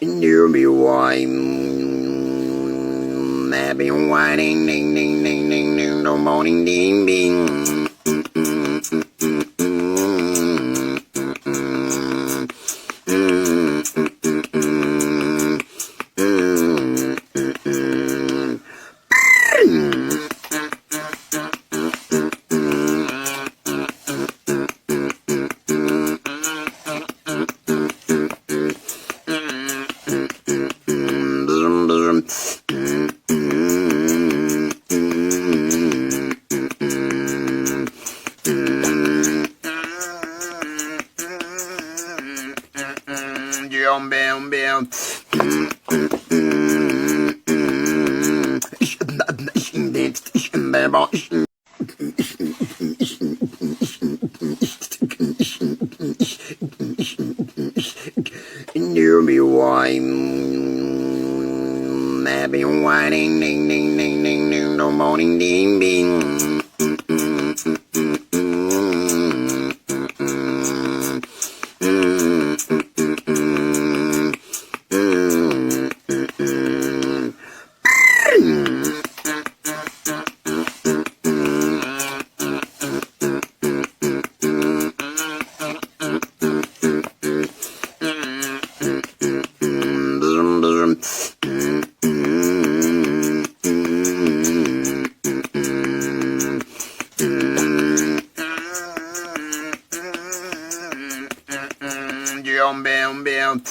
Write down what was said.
You'll be whining, happy whining, ding ding ding ding ding, no morning ding ding. Bam, bam. You'll be whining, happy whining, ding ding ding ding ding, no morning ding ding. Bam, bam, bam.